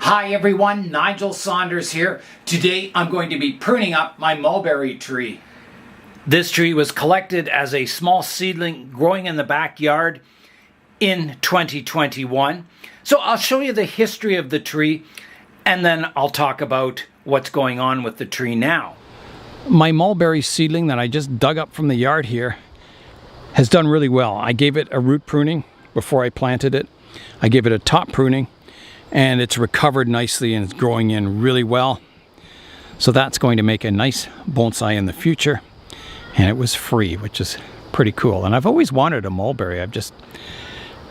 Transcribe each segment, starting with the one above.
Hi everyone, Nigel Saunders here. Today I'm going to be pruning up my mulberry tree. This tree was collected as a small seedling growing in the backyard in 2021. So I'll show you the history of the tree and then I'll talk about what's going on with the tree now. My mulberry seedling that I just dug up from the yard here has done really well. I gave it a root pruning before I planted it. I gave it a top pruning and it's recovered nicely and it's growing in really well. So that's going to make a nice bonsai in the future. And it was free, which is pretty cool. And I've always wanted a mulberry. I've just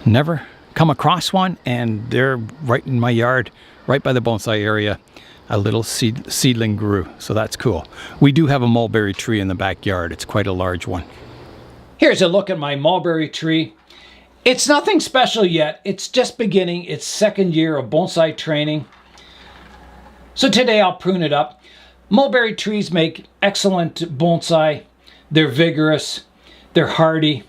never come across one, and they're right in my yard, right by the bonsai area. A little seedling grew, so that's cool. We do have a mulberry tree in the backyard. It's quite a large one. Here's a look at my mulberry tree. It's nothing special yet. It's just beginning its second year of bonsai training. So today I'll prune it up. Mulberry trees make excellent bonsai. They're vigorous, they're hardy,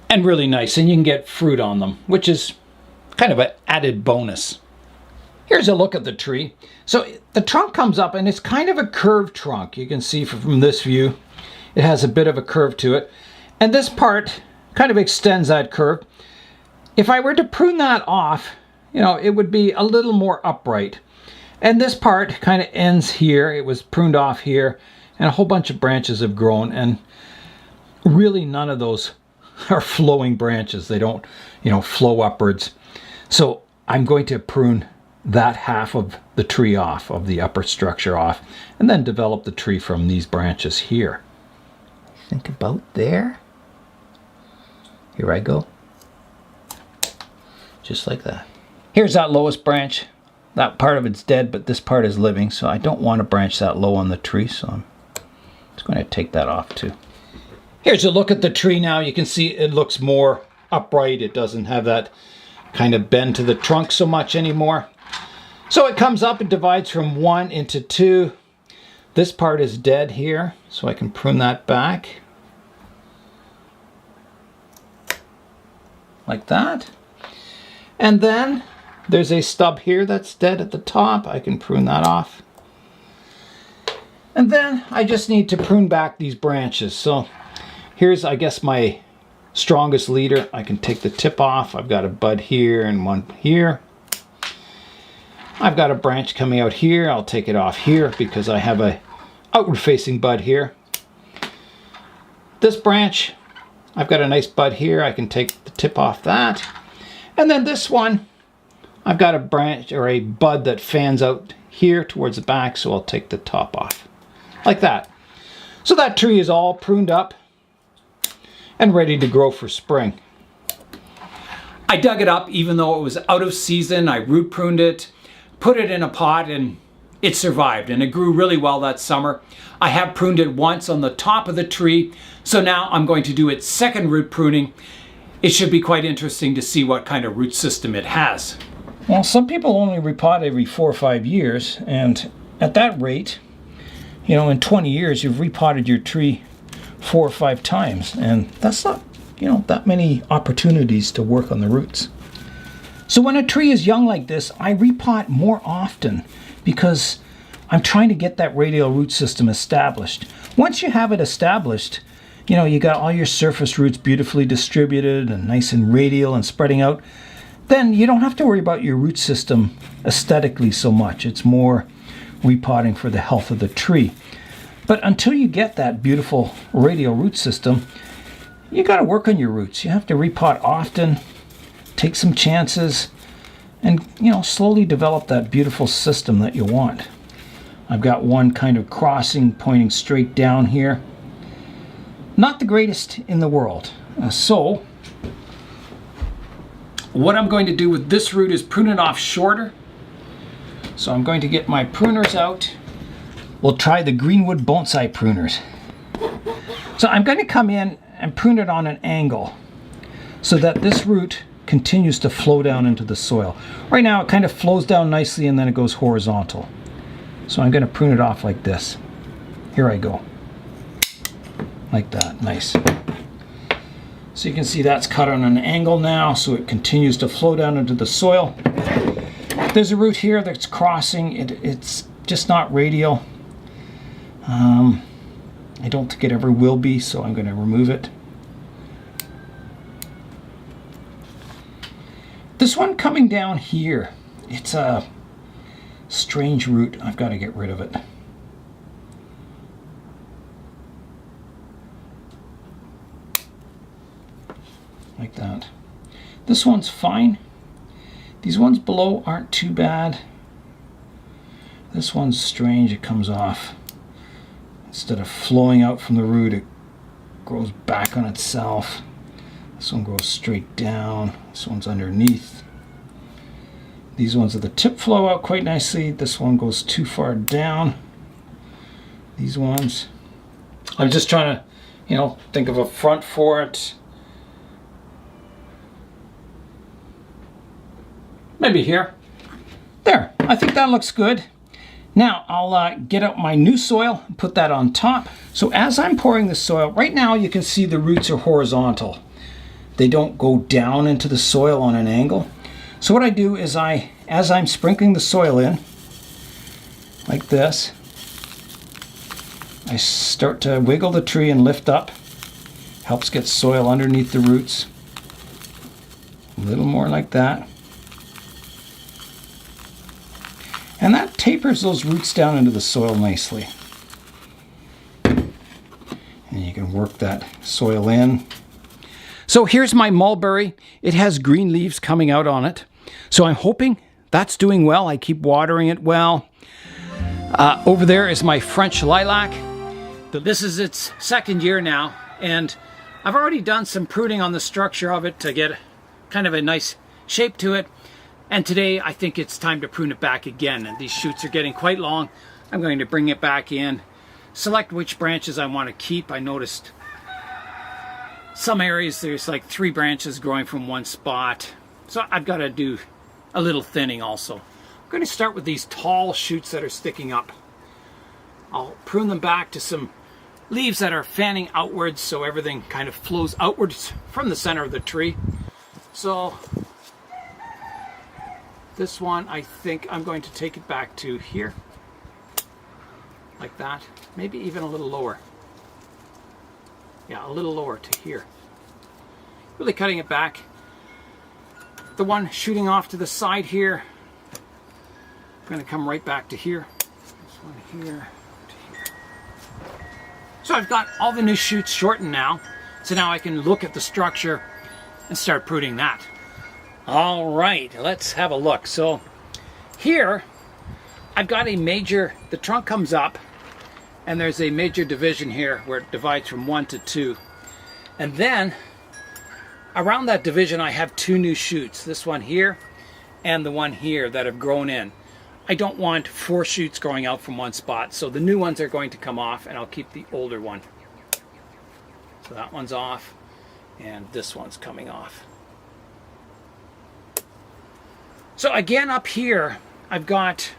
and really nice. And you can get fruit on them, which is kind of an added bonus. Here's a look at the tree. So the trunk comes up and it's kind of a curved trunk. You can see from this view, it has a bit of a curve to it. And this part kind of extends that curve. If I were to prune that off, it would be a little more upright. And this part kind of ends here. It was pruned off here and a whole bunch of branches have grown, and really none of those are flowing branches. They don't, flow upwards. So I'm going to prune that half of the tree off, of the upper structure off, and then develop the tree from these branches here. Think about there. Here I go. Just like that. Here's that lowest branch. That part of it's dead, but this part is living, so I don't want to branch that low on the tree, so I'm just going to take that off too. Here's a look at the tree now. You can see it looks more upright. It doesn't have that kind of bend to the trunk so much anymore. So it comes up and divides from 1 into 2. This part is dead here, so I can prune that back. Like that. And then there's a stub here that's dead at the top. I can prune that off. And then I just need to prune back these branches. So here's, I guess, my strongest leader. I can take the tip off. I've got a bud here and one here. I've got a branch coming out here. I'll take it off here because I have a outward facing bud here. This branch, I've got a nice bud here. I can take the tip off that. And then this one, I've got a branch or a bud that fans out here towards the back, so I'll take the top off. Like that. So that tree is all pruned up and ready to grow for spring. I dug it up even though it was out of season. I root pruned it, put it in a pot, and it survived, and it grew really well that summer. I have pruned it once on the top of the tree, so now I'm going to do its second root pruning. It should be quite interesting to see what kind of root system it has. Well, some people only repot every 4 or 5 years, and at that rate, in 20 years you've repotted your tree 4 or 5 times, and that's not, that many opportunities to work on the roots. So when a tree is young like this, I repot more often because I'm trying to get that radial root system established. Once you have it established, you got all your surface roots beautifully distributed and nice and radial and spreading out, then you don't have to worry about your root system aesthetically so much. It's more repotting for the health of the tree. But until you get that beautiful radial root system, you got to work on your roots. You have to repot often, take some chances, and slowly develop that beautiful system that you want. I've got one kind of crossing pointing straight down here. Not the greatest in the world. So what I'm going to do with this root is prune it off shorter. So I'm going to get my pruners out. We'll try the Greenwood bonsai pruners. So I'm going to come in and prune it on an angle so that this root continues to flow down into the soil. Right now it kind of flows down nicely and then it goes horizontal. So I'm going to prune it off like this. Here I go. Like that. Nice. So you can see that's cut on an angle now, so it continues to flow down into the soil. There's a root here that's crossing. It's just not radial. I don't think it ever will be, so I'm going to remove it. This one coming down here, it's a strange root. I've got to get rid of it. Like that. This one's fine. These ones below aren't too bad. This one's strange, it comes off. Instead of flowing out from the root, it grows back on itself. This one goes straight down. This one's underneath. These ones at the tip flow out quite nicely. This one goes too far down. These ones. I'm just trying to, think of a front for it. Maybe here. There, I think that looks good. Now I'll get out my new soil and put that on top. So as I'm pouring the soil, right now you can see the roots are horizontal. They don't go down into the soil on an angle. So what I do is as I'm sprinkling the soil in, like this, I start to wiggle the tree and lift up. Helps get soil underneath the roots. A little more like that. And that tapers those roots down into the soil nicely. And you can work that soil in. So here's my mulberry. It has green leaves coming out on it. So I'm hoping that's doing well. I keep watering it well. Over there is my French lilac. This is its second year now, and I've already done some pruning on the structure of it to get kind of a nice shape to it. And today I think it's time to prune it back again. And these shoots are getting quite long. I'm going to bring it back in, select which branches I want to keep. I noticed some areas there's like 3 branches growing from one spot. So I've got to do a little thinning also. I'm going to start with these tall shoots that are sticking up. I'll prune them back to some leaves that are fanning outwards so everything kind of flows outwards from the center of the tree. So this one, I think I'm going to take it back to here, like that. Maybe even a little lower. Yeah, a little lower to here. Really cutting it back. The one shooting off to the side here, I'm going to come right back to here. This one here to here. So I've got all the new shoots shortened now. So now I can look at the structure and start pruning that. All right, let's have a look. So here I've got a major, the trunk comes up and there's a major division here where it divides from 1 to 2. And then around that division I have 2 new shoots, this one here and the one here that have grown in. I don't want 4 shoots growing out from one spot, so the new ones are going to come off and I'll keep the older one. So that one's off and this one's coming off. So again up here I've got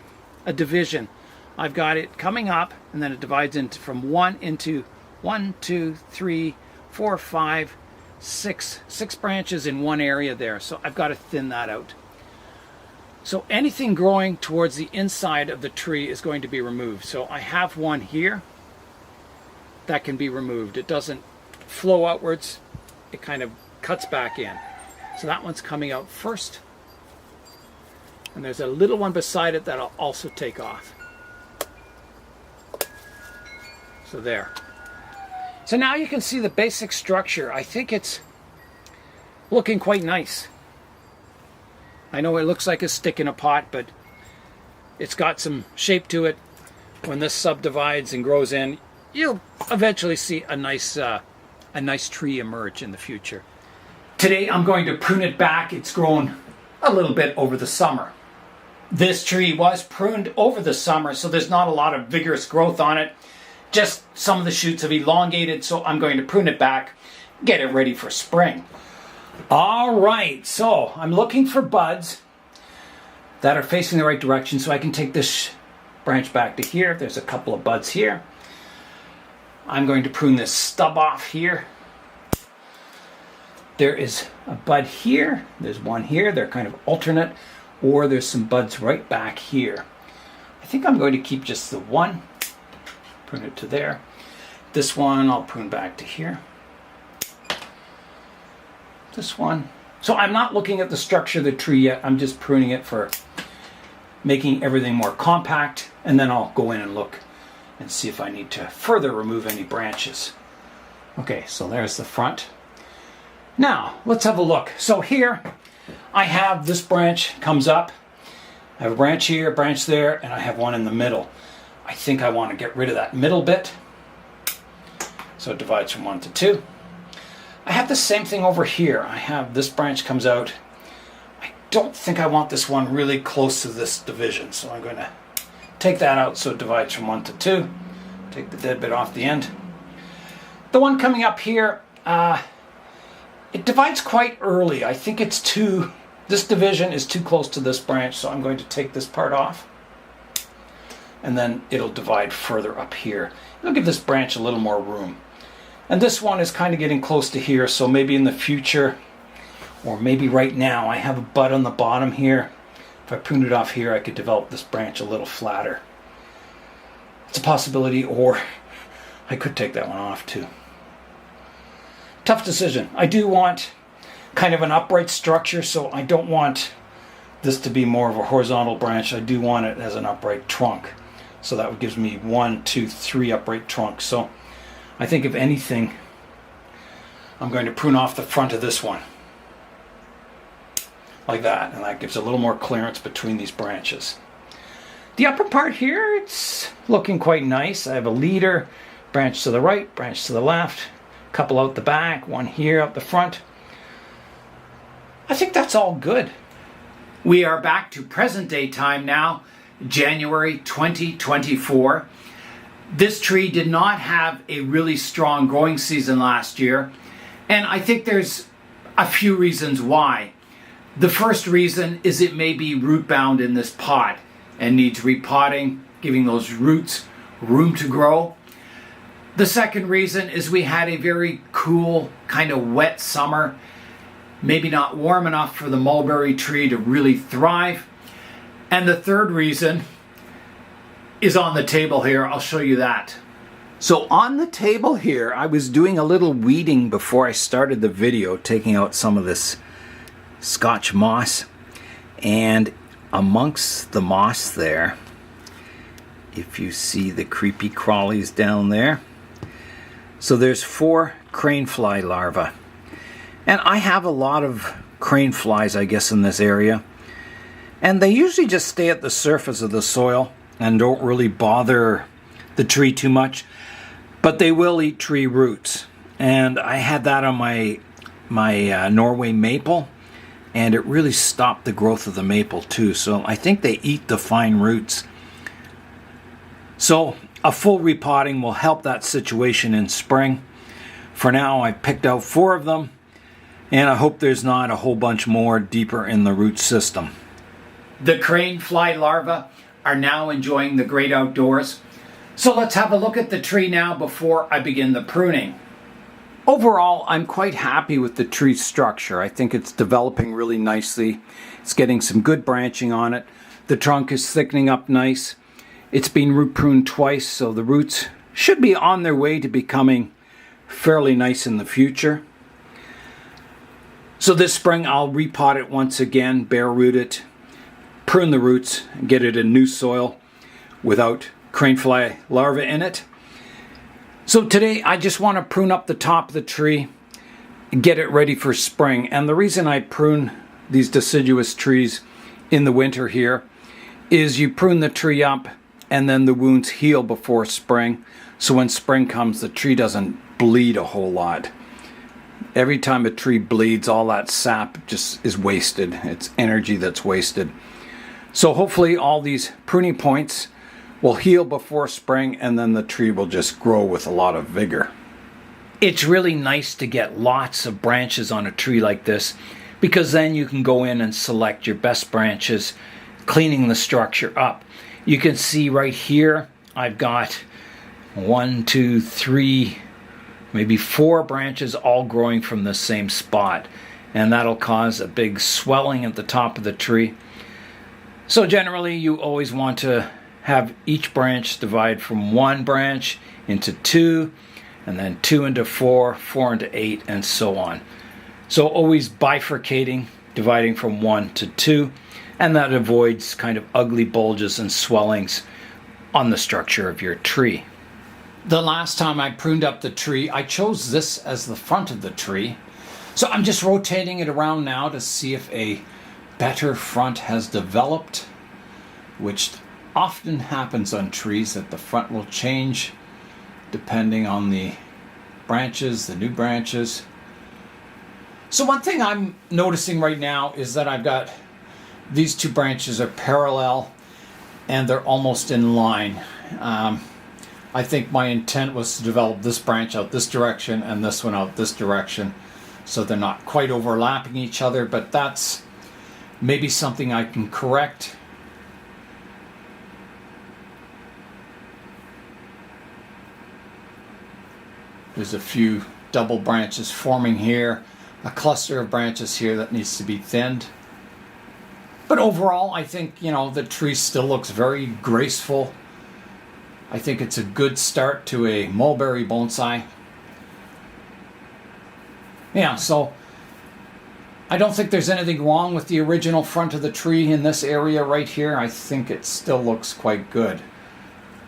a division. I've got it coming up and then it divides into from 1 into 1, 2, 3, 4, 5, 6 branches in one area there. So I've got to thin that out. So anything growing towards the inside of the tree is going to be removed. So I have one here that can be removed. It doesn't flow outwards. It kind of cuts back in. So that one's coming out first. And there's a little one beside it that I'll also take off. So there. So now you can see the basic structure. I think it's looking quite nice. I know it looks like a stick in a pot, but it's got some shape to it. When this subdivides and grows in, you'll eventually see a nice tree emerge in the future. Today I'm going to prune it back. It's grown a little bit over the summer. This tree was pruned over the summer, so there's not a lot of vigorous growth on it. Just some of the shoots have elongated, so I'm going to prune it back, get it ready for spring. All right, so I'm looking for buds that are facing the right direction so I can take this branch back to here. There's a couple of buds here. I'm going to prune this stub off here. There is a bud here. There's one here. They're kind of alternate. or there's some buds right back here. I think I'm going to keep just the one, prune it to there. This one I'll prune back to here. This one. So I'm not looking at the structure of the tree yet. I'm just pruning it for making everything more compact, and then I'll go in and look and see if I need to further remove any branches. Okay, so there's the front. Now, let's have a look. So here I have this branch comes up. I have a branch here, a branch there, and I have one in the middle. I think I want to get rid of that middle bit. So it divides from 1 to 2. I have the same thing over here. I have this branch comes out. I don't think I want this one really close to this division, so I'm going to take that out so it divides from 1 to 2. Take the dead bit off the end. The one coming up here, it divides quite early. I think it's this division is too close to this branch, so I'm going to take this part off. And then it'll divide further up here. It'll give this branch a little more room. And this one is kind of getting close to here, so maybe in the future, or maybe right now, I have a bud on the bottom here. If I pruned it off here, I could develop this branch a little flatter. It's a possibility, or I could take that one off too. Tough decision. I do want kind of an upright structure, so I don't want this to be more of a horizontal branch. I do want it as an upright trunk. So that gives me 1, 2, 3 upright trunks. So I think if anything, I'm going to prune off the front of this one. Like that, and that gives a little more clearance between these branches. The upper part here, it's looking quite nice. I have a leader, branch to the right, branch to the left, a couple out the back, one here out the front. I think that's all good. We are back to present day time now, January 2024. This tree did not have a really strong growing season last year, and I think there's a few reasons why. The first reason is it may be root bound in this pot and needs repotting, giving those roots room to grow. The second reason is we had a very cool, kind of wet summer, maybe not warm enough for the mulberry tree to really thrive. And the third reason is on the table here. I'll show you that. So on the table here, I was doing a little weeding before I started the video, taking out some of this Scotch moss, and amongst the moss there, if you see the creepy crawlies down there, so there's 4 crane fly larvae, and I have a lot of crane flies, I guess, in this area, and they usually just stay at the surface of the soil and don't really bother the tree too much, but they will eat tree roots. And I had that on my Norway maple, and it really stopped the growth of the maple too. So I think they eat the fine roots. So a full repotting will help that situation in spring. For now, I picked out 4 of them, and I hope there's not a whole bunch more deeper in the root system. The crane fly larvae are now enjoying the great outdoors. So let's have a look at the tree now before I begin the pruning. Overall, I'm quite happy with the tree structure. I think it's developing really nicely. It's getting some good branching on it. The trunk is thickening up nice. It's been root pruned twice, so the roots should be on their way to becoming fairly nice in the future. So this spring I'll repot it once again, bare root it, prune the roots, and get it in new soil without crane fly larvae in it. So today I just want to prune up the top of the tree and get it ready for spring. And the reason I prune these deciduous trees in the winter here is you prune the tree up and then the wounds heal before spring. So when spring comes, the tree doesn't bleed a whole lot. Every time a tree bleeds, all that sap just is wasted. It's energy that's wasted. So hopefully all these pruning points will heal before spring, and then the tree will just grow with a lot of vigor. It's really nice to get lots of branches on a tree like this, because then you can go in and select your best branches, cleaning the structure up. You can see right here, I've got 1, 2, 3, maybe 4 branches all growing from the same spot, and that'll cause a big swelling at the top of the tree. So generally you always want to have each branch divide from one branch into two, and then two into four, four into eight, and so on. So always bifurcating, dividing from one to two, and that avoids kind of ugly bulges and swellings on the structure of your tree. The last time I pruned up the tree, I chose this as the front of the tree. So I'm just rotating it around now to see if a better front has developed, which often happens on trees, that the front will change depending on the branches, the new branches. So one thing I'm noticing right now is that I've got these two branches are parallel and they're almost in line. I think my intent was to develop this branch out this direction and this one out this direction, so they're not quite overlapping each other, but that's maybe something I can correct. There's a few double branches forming here, a cluster of branches here that needs to be thinned. But overall, I think, the tree still looks very graceful. I think it's a good start to a mulberry bonsai. Yeah, so I don't think there's anything wrong with the original front of the tree in this area right here. I think it still looks quite good.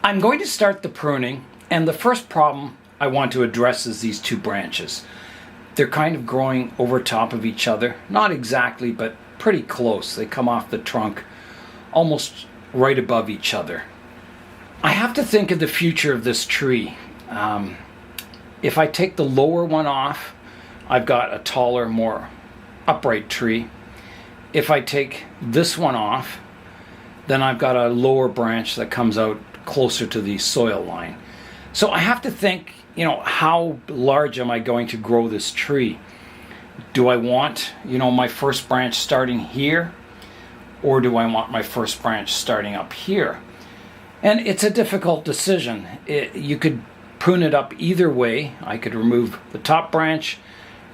I'm going to start the pruning, and the first problem I want to address is these two branches. They're kind of growing over top of each other. Not exactly, but pretty close. They come off the trunk almost right above each other. I have to think of the future of this tree. If I take the lower one off, I've got a taller, more upright tree. If I take this one off, then I've got a lower branch that comes out closer to the soil line. So I have to think, how large am I going to grow this tree? Do I want, my first branch starting here? Or do I want my first branch starting up here? And it's a difficult decision. You could prune it up either way. I could remove the top branch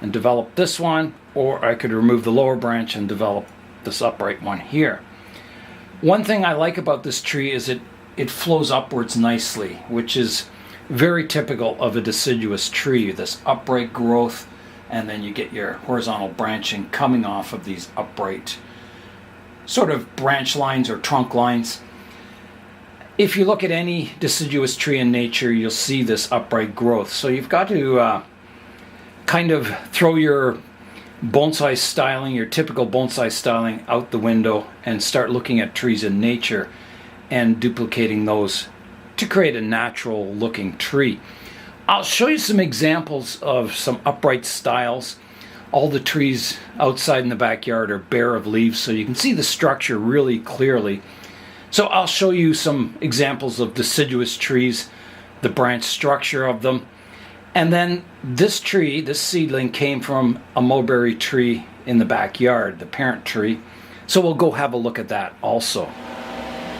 and develop this one, or I could remove the lower branch and develop this upright one here. One thing I like about this tree is it flows upwards nicely, which is very typical of a deciduous tree, this upright growth, and then you get your horizontal branching coming off of these upright sort of branch lines or trunk lines. If you look at any deciduous tree in nature, you'll see this upright growth. So you've got to kind of throw your bonsai styling, your typical bonsai styling, out the window and start looking at trees in nature and duplicating those to create a natural looking tree. I'll show you some examples of some upright styles. All the trees outside in the backyard are bare of leaves, so you can see the structure really clearly. So I'll show you some examples of deciduous trees, the branch structure of them. And then this tree, this seedling, came from a mulberry tree in the backyard, the parent tree. So we'll go have a look at that also.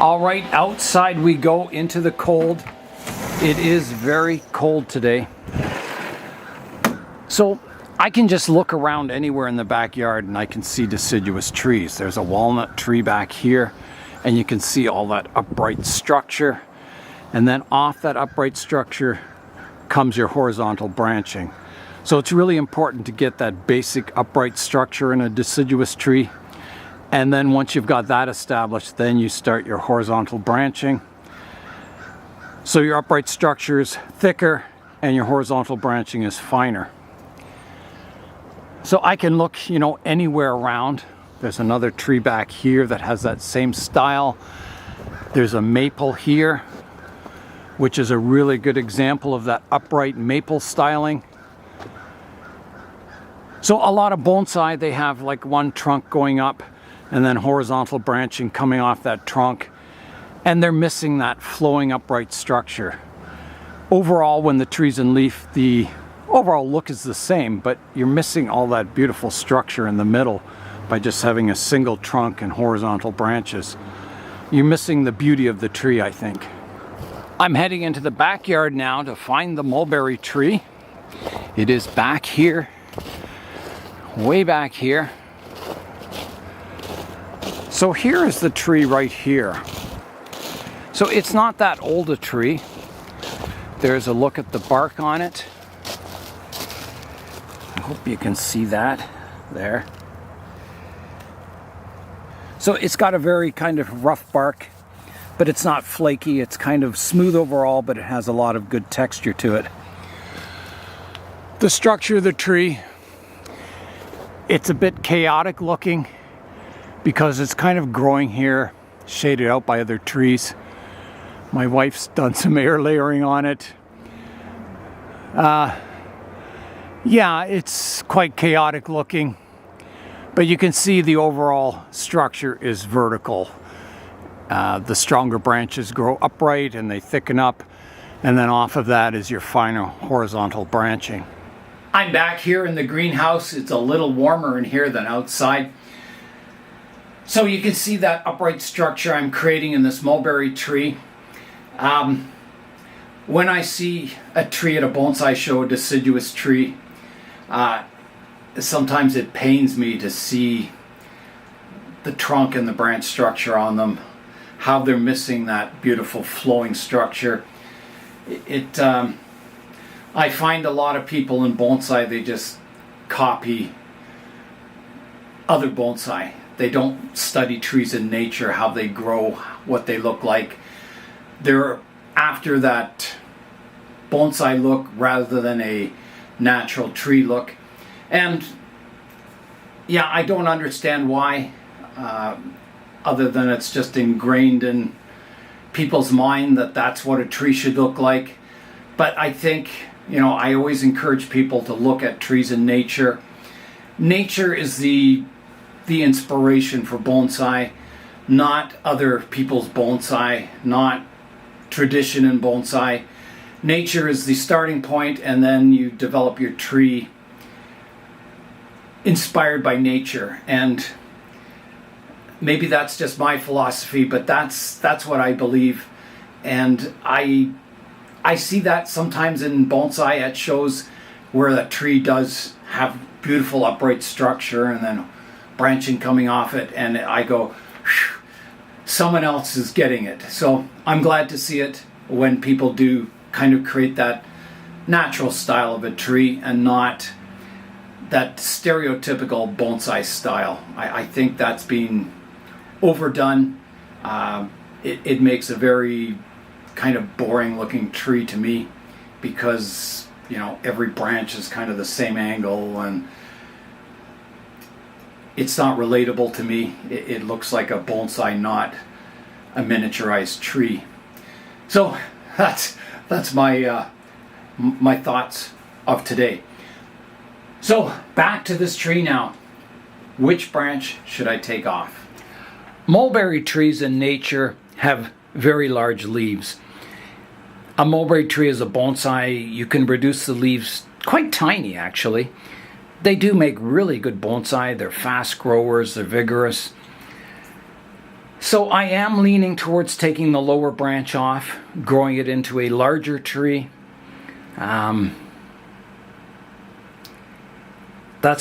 All right, outside we go into the cold. It is very cold today. So I can just look around anywhere in the backyard and I can see deciduous trees. There's a walnut tree back here, and you can see all that upright structure. And then off that upright structure comes your horizontal branching. So it's really important to get that basic upright structure in a deciduous tree. And then once you've got that established, then you start your horizontal branching. So your upright structure is thicker and your horizontal branching is finer. So I can look, anywhere around. There's another tree back here that has that same style. There's a maple here, which is a really good example of that upright maple styling. So a lot of bonsai, they have like one trunk going up and then horizontal branching coming off that trunk, and they're missing that flowing upright structure. Overall, when the tree's in leaf, the overall look is the same, but you're missing all that beautiful structure in the middle by just having a single trunk and horizontal branches. You're missing the beauty of the tree, I think. I'm heading into the backyard now to find the mulberry tree. It is back here, way back here. So here is the tree right here. So it's not that old a tree. There's a look at the bark on it. I hope you can see that there. So it's got a very kind of rough bark, but it's not flaky. It's kind of smooth overall, but it has a lot of good texture to it. The structure of the tree, it's a bit chaotic looking because it's kind of growing here, shaded out by other trees. My wife's done some air layering on it. Yeah, it's quite chaotic looking, but you can see the overall structure is vertical. The stronger branches grow upright and they thicken up, and then off of that is your final horizontal branching. I'm back here in the greenhouse. It's a little warmer in here than outside. So you can see that upright structure I'm creating in this mulberry tree. When I see a tree at a bonsai show, a deciduous tree, sometimes it pains me to see the trunk and the branch structure on them, how they're missing that beautiful flowing structure. I find a lot of people in bonsai, they just copy other bonsai. They don't study trees in nature, how they grow, what they look like. They're after that bonsai look rather than a natural tree look. And yeah, I don't understand why, other than it's just ingrained in people's mind that that's what a tree should look like. But I think, you know, I always encourage people to look at trees in nature. Nature is the inspiration for bonsai, not other people's bonsai, not tradition in bonsai. Nature is the starting point, and then you develop your tree inspired by nature. And maybe that's just my philosophy, but that's what I believe. And I see that sometimes in bonsai at shows where the tree does have beautiful upright structure and then branching coming off it, and I go, someone else is getting it. So I'm glad to see it when people do kind of create that natural style of a tree and not that stereotypical bonsai style. I think that's being overdone. It makes a very kind of boring looking tree to me because, you know, every branch is kind of the same angle and it's not relatable to me. It looks like a bonsai, not a miniaturized tree. So that's my my thoughts of today. So back to this tree now. Which branch should I take off? Mulberry trees in nature have very large leaves. A mulberry tree is a bonsai. You can reduce the leaves quite tiny, actually. They do make really good bonsai. They're fast growers, they're vigorous. So I am leaning towards taking the lower branch off, growing it into a larger tree. That's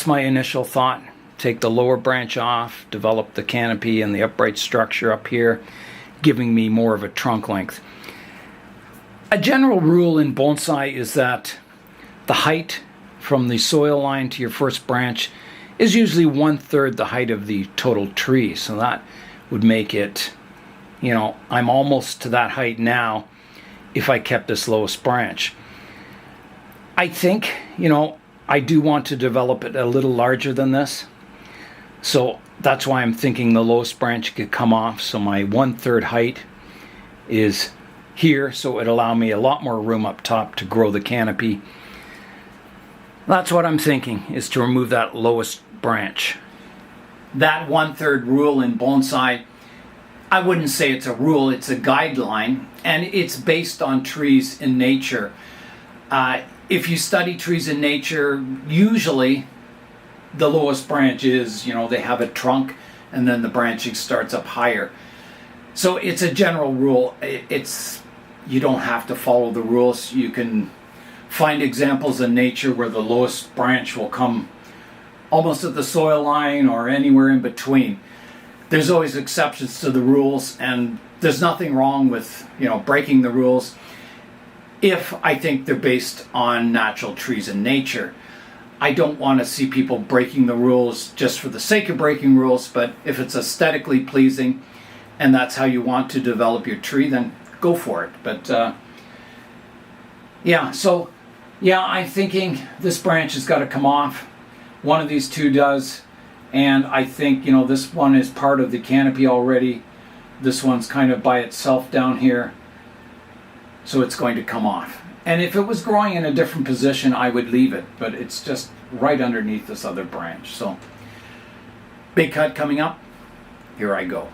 my initial thought. Take the lower branch off, develop the canopy and the upright structure up here, giving me more of a trunk length. A general rule in bonsai is that the height from the soil line to your first branch is usually 1/3 the height of the total tree. So that would make it, you know, I'm almost to that height now if I kept this lowest branch. I think, you know, I do want to develop it a little larger than this. So that's why I'm thinking the lowest branch could come off. So my 1/3 height is here, so it'd allow me a lot more room up top to grow the canopy. That's what I'm thinking, is to remove that lowest branch. That 1/3 rule in bonsai, I wouldn't say it's a rule, it's a guideline, and it's based on trees in nature. If you study trees in nature, usually the lowest branch is, you know, they have a trunk and then the branching starts up higher. So it's a general rule. You don't have to follow the rules. You can find examples in nature where the lowest branch will come almost at the soil line or anywhere in between. there's always exceptions to the rules, and there's nothing wrong with, breaking the rules if I think they're based on natural trees and nature. I don't want to see people breaking the rules just for the sake of breaking rules, but if it's aesthetically pleasing and that's how you want to develop your tree, then go for it. But I'm thinking this branch has got to come off. One of these two does. And I think, this one is part of the canopy already. This one's kind of by itself down here. So it's going to come off. And if it was growing in a different position, I would leave it. But it's just right underneath this other branch. So, big cut coming up. Here I go.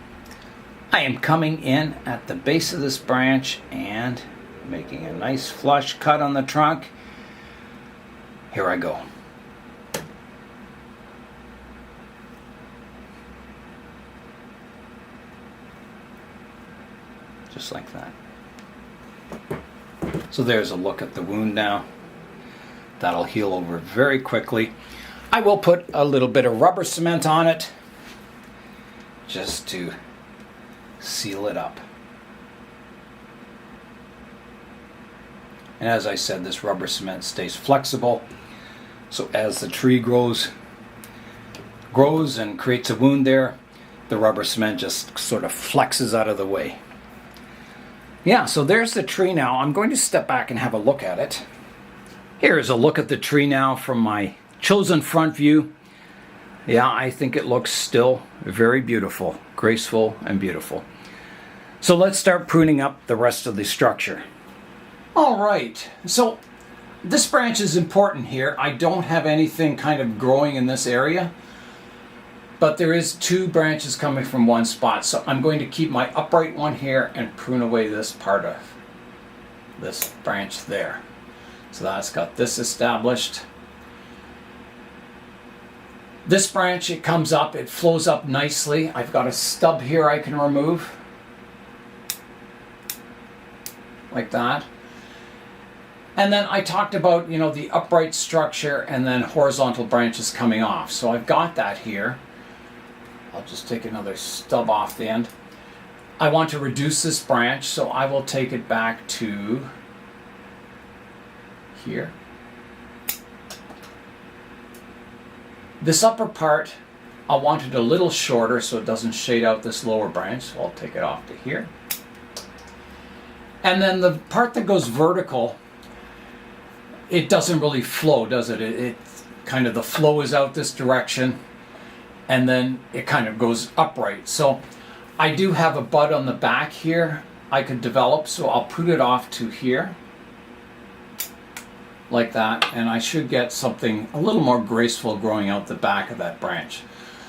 I am coming in at the base of this branch and making a nice flush cut on the trunk. Here I go. Just like that. So there's a look at the wound now. That'll heal over very quickly. I will put a little bit of rubber cement on it just to seal it up. And as I said, this rubber cement stays flexible. So as the tree grows and creates a wound there, the rubber cement just sort of flexes out of the way. Yeah, so there's the tree now. I'm going to step back and have a look at it. Here is a look at the tree now from my chosen front view. Yeah, I think it looks still very beautiful, graceful and beautiful. So let's start pruning up the rest of the structure. All right, so this branch is important here. I don't have anything kind of growing in this area, but there is two branches coming from one spot. So I'm going to keep my upright one here and prune away this part of this branch there. So that's got this established. This branch, it comes up, it flows up nicely. I've got a stub here I can remove. Like that. And then I talked about, the upright structure and then horizontal branches coming off. So I've got that here. I'll just take another stub off the end. I want to reduce this branch, so I will take it back to here. This upper part, I want it a little shorter so it doesn't shade out this lower branch, so I'll take it off to here. And then the part that goes vertical, it doesn't really flow, does it? It kind of, the flow is out this direction, and then it kind of goes upright. So I do have a bud on the back here I could develop, so I'll put it off to here. Like that, and I should get something a little more graceful growing out the back of that branch.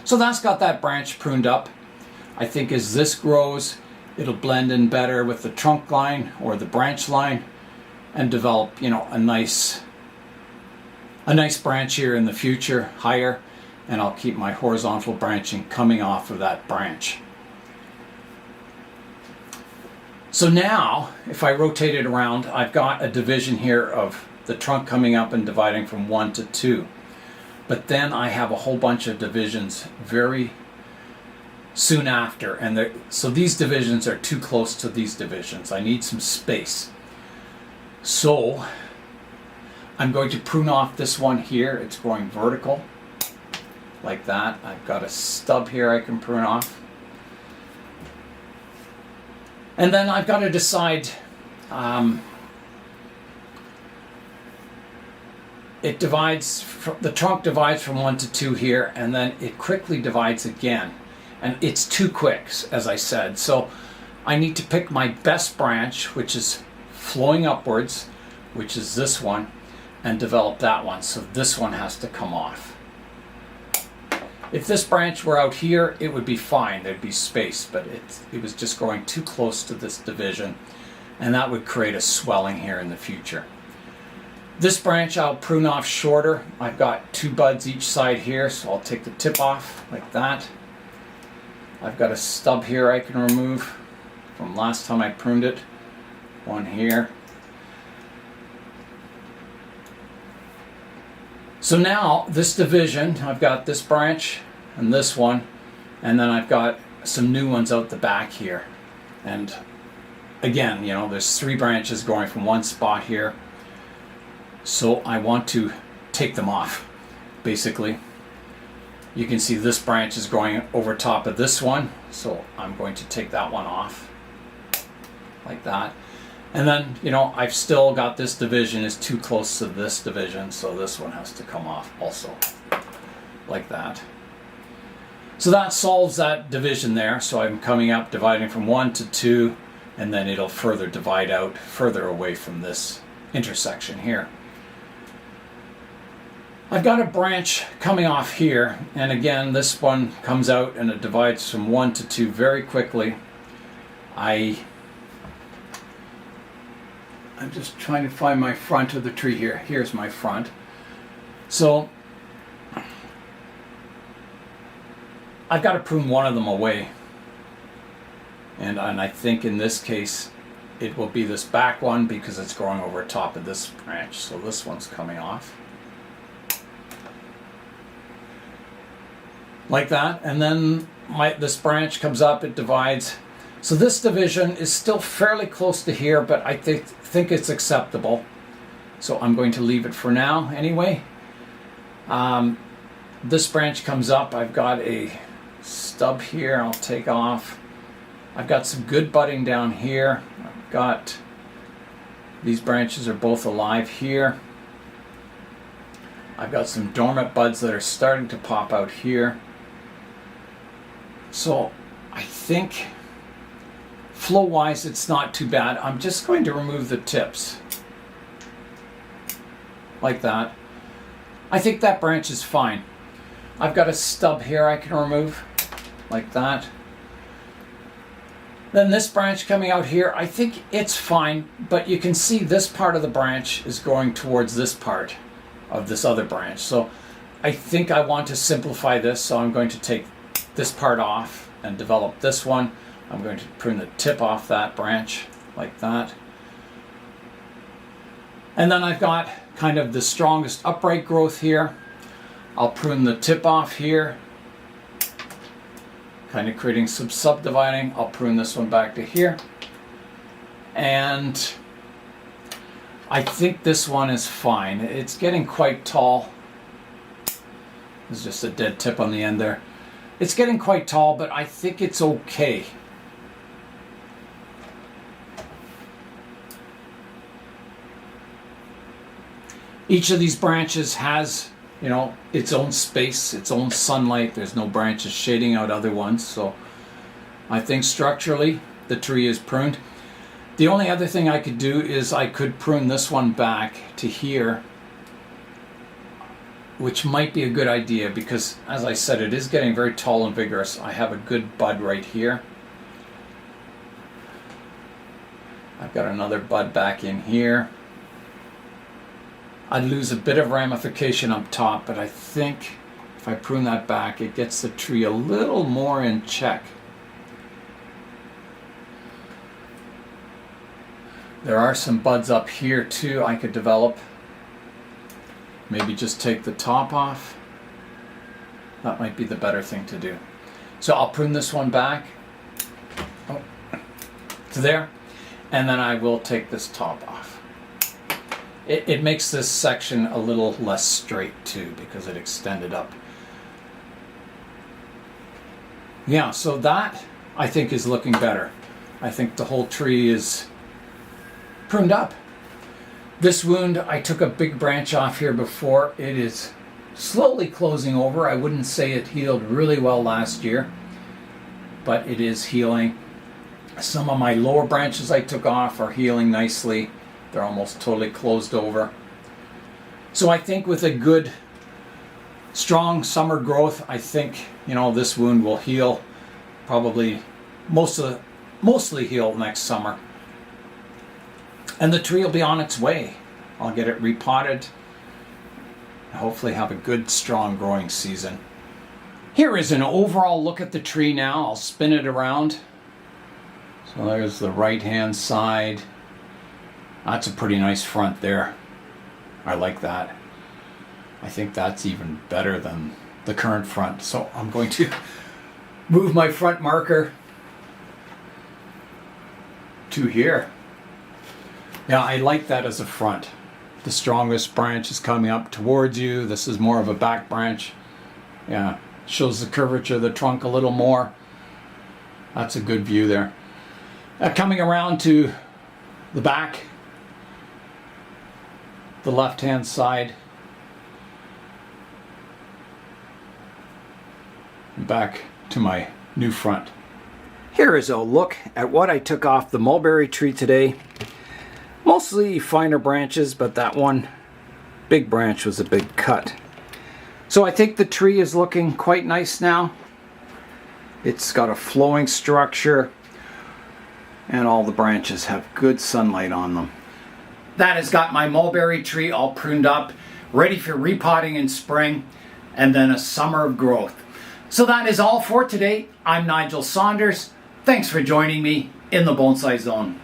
So that's got that branch pruned up. I think as this grows, it'll blend in better with the trunk line or the branch line and develop, a nice branch here in the future, higher, and I'll keep my horizontal branching coming off of that branch. So now, if I rotate it around, I've got a division here of the trunk coming up and dividing from 1 to 2. But then I have a whole bunch of divisions very soon after, and so these divisions are too close to these divisions. I need some space. So I'm going to prune off this one here. It's growing vertical, like that. I've got a stub here I can prune off. And then I've got to decide, the trunk divides from 1 to 2 here, and then it quickly divides again. And it's too quick, as I said. So I need to pick my best branch, which is flowing upwards, which is this one, and develop that one. So this one has to come off. If this branch were out here, it would be fine. There'd be space, but it was just growing too close to this division, and that would create a swelling here in the future. This branch I'll prune off shorter. I've got 2 buds each side here, so I'll take the tip off like that. I've got a stub here I can remove from last time I pruned it. One here. So now this division, I've got this branch and this one, and then I've got some new ones out the back here. And again, you know, there's 3 branches going from one spot here. So I want to take them off, basically. You can see this branch is going over top of this one. So I'm going to take that one off like that. And then, you know, I've still got this division is too close to this division. So this one has to come off also like that. So that solves that division there. So I'm coming up, dividing from 1 to 2, and then it'll further divide out further away from this intersection here. I've got a branch coming off here, and again, this one comes out and it divides from 1 to 2 very quickly. I'm just trying to find my front of the tree here. Here's my front. So I've got to prune one of them away. And I think in this case, it will be this back one because it's growing over top of this branch. So this one's coming off. Like that. And then this branch comes up, it divides. So this division is still fairly close to here, but I think it's acceptable. So I'm going to leave it for now anyway. This branch comes up. I've got a stub here I'll take off. I've got some good budding down here. I've got these branches are both alive here. I've got some dormant buds that are starting to pop out here. So I think flow wise it's not too bad. I'm just going to remove the tips like that. I think that branch is fine. I've got a stub here I can remove like that. Then this branch coming out here, I think it's fine, but you can see this part of the branch is going towards this part of this other branch. So I think I want to simplify this, so I'm going to take this part off and develop this one. I'm going to prune the tip off that branch like that. And then I've got kind of the strongest upright growth here. I'll prune the tip off here, kind of creating some subdividing. I'll prune this one back to here. And I think this one is fine. It's getting quite tall. There's just a dead tip on the end there. It's getting quite tall, but I think it's okay. Each of these branches has, you know, its own space, its own sunlight. There's no branches shading out other ones. So I think structurally the tree is pruned. The only other thing I could do is I could prune this one back to here, which might be a good idea because, as I said, it is getting very tall and vigorous. I have a good bud right here. I've got another bud back in here. I'd lose a bit of ramification up top, but I think if I prune that back, it gets the tree a little more in check. There are some buds up here too I could develop. Maybe just take the top off. That might be the better thing to do. So I'll prune this one back to there, and then I will take this top off. It makes this section a little less straight too because it extended up. Yeah, so that I think is looking better. I think the whole tree is pruned up. This wound, I took a big branch off here before. It is slowly closing over. I wouldn't say it healed really well last year, but it is healing. Some of my lower branches I took off are healing nicely. They're almost totally closed over. So I think with a good, strong summer growth, I think, you know, this wound will heal, probably mostly heal next summer. And the tree will be on its way. I'll get it repotted and hopefully have a good, strong growing season. Here is an overall look at the tree now. I'll spin it around. So there's the right-hand side. That's a pretty nice front there. I like that. I think that's even better than the current front. So I'm going to move my front marker to here. Yeah, I like that as a front. The strongest branch is coming up towards you. This is more of a back branch. Yeah, shows the curvature of the trunk a little more. That's a good view there. Coming around to the back, the left-hand side. Back to my new front. Here is a look at what I took off the mulberry tree today. Mostly finer branches, but that one big branch was a big cut. So I think the tree is looking quite nice now. It's got a flowing structure and all the branches have good sunlight on them. That has got my mulberry tree all pruned up, ready for repotting in spring and then a summer of growth. So that is all for today. I'm Nigel Saunders. Thanks for joining me in the Bonsai Zone.